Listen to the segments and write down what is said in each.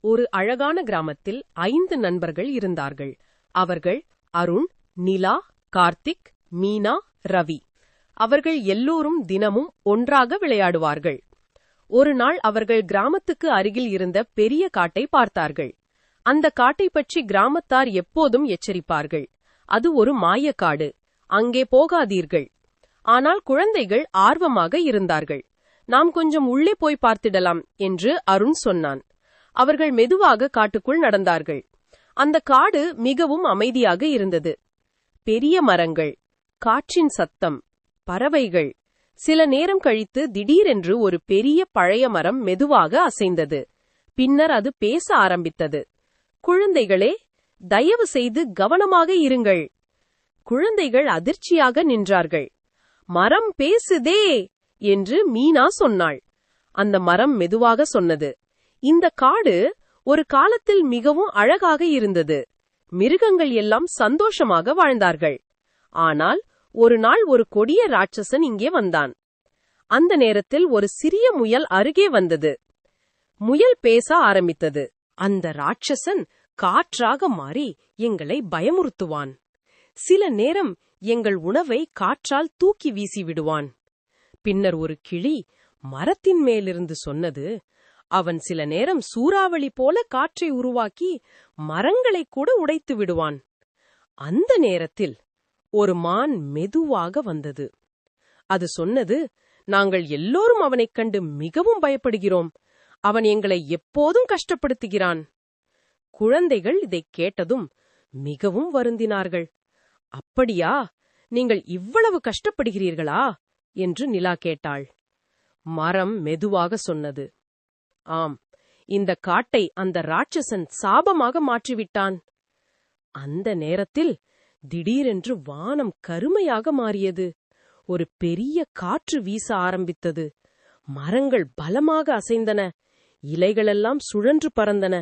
ஒரு அழகான கிராமத்தில் 5 நண்பர்கள் இருந்தார்கள். அவர்கள் அருண், நிலா, கார்த்திக், மீனா, ரவி. அவர்கள் எல்லோரும் தினமும் ஒன்றாக விளையாடுவார்கள். ஒரு நாள் அவர்கள் கிராமத்துக்கு அருகில் இருந்த பெரிய காட்டை பார்த்தார்கள். அந்த காட்டை பற்றி கிராமத்தார் எப்போதும் எச்சரிப்பார்கள். அது ஒரு மாயக்காடு, அங்கே போகாதீர்கள். ஆனால் குழந்தைகள் ஆர்வமாக இருந்தார்கள். நாம் கொஞ்சம் உள்ளே போய் பார்த்திடலாம் என்று அருண் சொன்னான். அவர்கள் மெதுவாக காட்டுக்குள் நடந்தார்கள். அந்த காடு மிகவும் அமைதியாக இருந்தது. பெரிய மரங்கள், காற்றின் சத்தம், பறவைகள். சில நேரம் கழித்து திடீரென்று ஒரு பெரிய பழைய மரம் மெதுவாக அசைந்தது. பின்னர் அது பேச ஆரம்பித்தது. குழந்தைகளே, தயவு செய்து கவனமாக இருங்கள். குழந்தைகள் அதிர்ச்சியாக நின்றார்கள். மரம் பேசுதே என்று மீனா சொன்னாள். அந்த மரம் மெதுவாக சொன்னது, இந்த காடு ஒரு காலத்தில் மிகவும் அழகாக இருந்தது. மிருகங்கள் எல்லாம் சந்தோஷமாக வாழ்ந்தார்கள். ஆனால் ஒரு நாள் ஒரு கொடிய ராட்சசன் இங்கே வந்தான். அந்த நேரத்தில் ஒரு சிறிய முயல் அருகே வந்தது. முயல் பேச ஆரம்பித்தது. அந்த ராட்சசன் காற்றாக மாறி எங்களை பயமுறுத்துவான். சில நேரம் எங்கள் உணவை காற்றால் தூக்கி வீசி விடுவான். பின்னர் ஒரு கிளி மரத்தின் மேலிருந்து சொன்னது, அவன் சில நேரம் சூறாவளி போல காற்றை உருவாக்கி மரங்களை கூட உடைத்து விடுவான். அந்த நேரத்தில் ஒரு மான் மெதுவாக வந்தது. அது சொன்னது, நாங்கள் எல்லோரும் அவனைக் கண்டு மிகவும் பயப்படுகிறோம். அவன் எங்களை எப்போதும் கஷ்டப்படுத்துகிறான். குழந்தைகள் இதைக் கேட்டதும் மிகவும் வருந்தினார்கள். அப்படியா, நீங்கள் இவ்வளவு கஷ்டப்படுகிறீர்களா என்று நிலா கேட்டாள். மரம் மெதுவாக சொன்னது, ஆம், இந்த காட்டை அந்த ராட்சசன் சாபமாக மாற்றிவிட்டான். அந்த நேரத்தில் திடீரென்று வானம் கருமையாக மாறியது. ஒரு பெரிய காற்று வீச ஆரம்பித்தது. மரங்கள் பலமாக அசைந்தன. இலைகளெல்லாம் சுழன்று பறந்தன.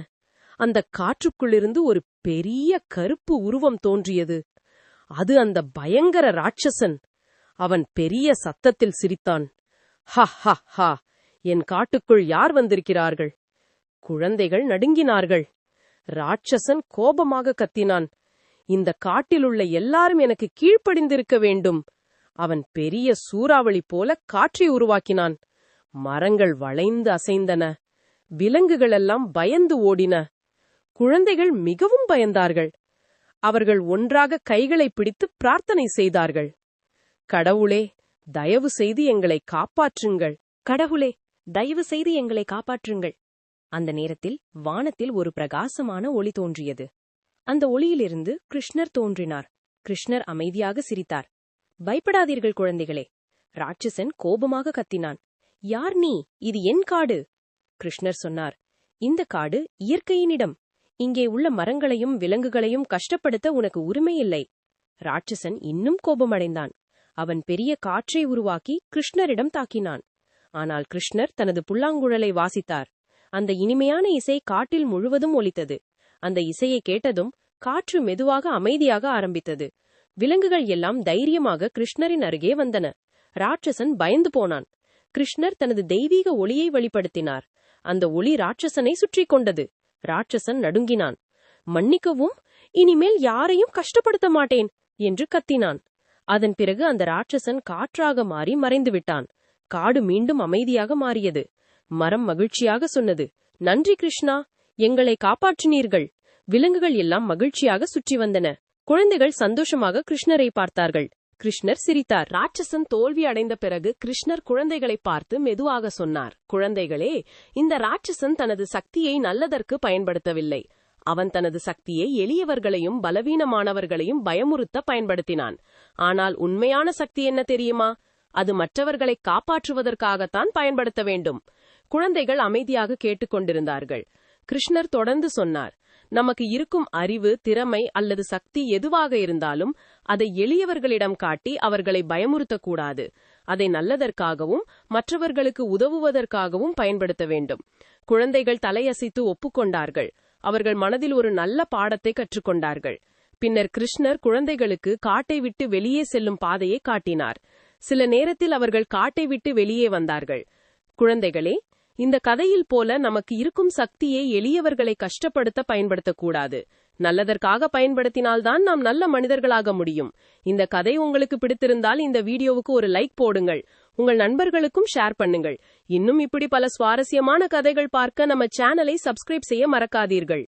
அந்த காற்றுக்குள்ளிருந்து ஒரு பெரிய கருப்பு உருவம் தோன்றியது. அது அந்த பயங்கர ராட்சசன். அவன் பெரிய சத்தத்தில் சிரித்தான். ஹ ஹ ஹ, என் காட்டுக்குள் யார் வந்திருக்கிறார்கள்? குழந்தைகள் நடுங்கினார்கள். ராட்சசன் கோபமாக கத்தினான், இந்த காட்டிலுள்ள எல்லாரும் எனக்கு கீழ்ப்படிந்திருக்க வேண்டும். அவன் பெரிய சூறாவளி போல காற்றை உருவாக்கினான். மரங்கள் வளைந்து அசைந்தன. விலங்குகளெல்லாம் பயந்து ஓடின. குழந்தைகள் மிகவும் பயந்தார்கள். அவர்கள் ஒன்றாக கைகளை பிடித்து பிரார்த்தனை செய்தார்கள். கடவுளே, தயவு செய்து எங்களை காப்பாற்றுங்கள். கடவுளே, தயவு செய்து எங்களை காப்பாற்றுங்கள். அந்த நேரத்தில் வானத்தில் ஒரு பிரகாசமான ஒளி தோன்றியது. அந்த ஒளியிலிருந்து கிருஷ்ணர் தோன்றினார். கிருஷ்ணர் அமைதியாக சிரித்தார். பயப்படாதீர்கள் குழந்தைகளே. ராட்சசன் கோபமாக கத்தினான். யார் நீ? இது என் காடு. கிருஷ்ணர் சொன்னார், இந்த காடு இயற்கையினிடம். இங்கே உள்ள மரங்களையும் விலங்குகளையும் கஷ்டப்படுத்த உனக்கு உரிமையில்லை. ராட்சசன் இன்னும் கோபமடைந்தான். அவன் பெரிய காற்றை உருவாக்கி கிருஷ்ணரிடம் தாக்கினான். ஆனால் கிருஷ்ணர் தனது புல்லாங்குழலை வாசித்தார். அந்த இனிமையான இசை காட்டில் முழுவதும் ஒலித்தது. அந்த இசையை கேட்டதும் காற்று மெதுவாக அமைதியாக ஆரம்பித்தது. விலங்குகள் எல்லாம் தைரியமாக கிருஷ்ணரின் அருகே வந்தன. ராட்சசன் பயந்து போனான். கிருஷ்ணர் தனது தெய்வீக ஒளியை வெளிப்படுத்தினார். அந்த ஒளி ராட்சசனை சுற்றி கொண்டது. ராட்சசன் நடுங்கினான். மன்னிக்கவும், இனிமேல் யாரையும் கஷ்டப்படுத்த மாட்டேன் என்று கத்தினான். அதன் பிறகு அந்த ராட்சசன் காற்றாக மாறி மறைந்துவிட்டான். காடு மீண்டும் அமைதியாக மாறியது. மரம் மகிழ்ச்சியாக சொன்னது, நன்றி கிருஷ்ணா, எங்களை காப்பாற்றினீர்கள். விலங்குகள் எல்லாம் மகிழ்ச்சியாக சுற்றி வந்தன. குழந்தைகள் சந்தோஷமாக கிருஷ்ணரை பார்த்தார்கள். கிருஷ்ணர் சிரித்தார். ராட்சசன் தோல்வி அடைந்த பிறகு கிருஷ்ணர் குழந்தைகளை பார்த்து மெதுவாக சொன்னார், குழந்தைகளே, இந்த ராட்சசன் தனது சக்தியை நல்லதற்கு பயன்படுத்தவில்லை. அவன் தனது சக்தியை எளியவர்களையும் பலவீனமானவர்களையும் பயமுறுத்த பயன்படுத்தினான். ஆனால் உண்மையான சக்தி என்ன தெரியுமா? அது மற்றவர்களை காப்பாற்றுவதற்காகத்தான் பயன்படுத்த வேண்டும். குழந்தைகள் அமைதியாக கேட்டுக்கொண்டிருந்தார்கள். கிருஷ்ணர் தொடர்ந்து சொன்னார், நமக்கு இருக்கும் அறிவு, திறமை அல்லது சக்தி எதுவாக இருந்தாலும் அதை எளியவர்களிடம் காட்டி அவர்களை பயமுறுத்தக்கூடாது. அதை நல்லதற்காகவும் மற்றவர்களுக்கு உதவுவதற்காகவும் பயன்படுத்த வேண்டும். குழந்தைகள் தலையசைத்து ஒப்புக்கொண்டார்கள். அவர்கள் மனதில் ஒரு நல்ல பாடத்தை கற்றுக்கொண்டார்கள். பின்னர் கிருஷ்ணர் குழந்தைகளுக்கு காட்டை விட்டு வெளியே செல்லும் பாதையை காட்டினார். சில நேரத்தில் அவர்கள் காட்டை விட்டு வெளியே வந்தார்கள். குழந்தைகளே, இந்த கதையில் போல நமக்கு இருக்கும் சக்தியை எளியவர்களை கஷ்டப்படுத்த பயன்படுத்தக்கூடாது. நல்லதற்காக பயன்படுத்தினால்தான் நாம் நல்ல மனிதர்களாக முடியும். இந்த கதை உங்களுக்கு பிடித்திருந்தால் இந்த வீடியோவுக்கு ஒரு லைக் போடுங்கள். உங்கள் நண்பர்களுக்கும் ஷேர் பண்ணுங்கள். இன்னும் இப்படி பல சுவாரஸ்யமான கதைகள் பார்க்க நம்ம சேனலை சப்ஸ்கிரைப் செய்ய மறக்காதீர்கள்.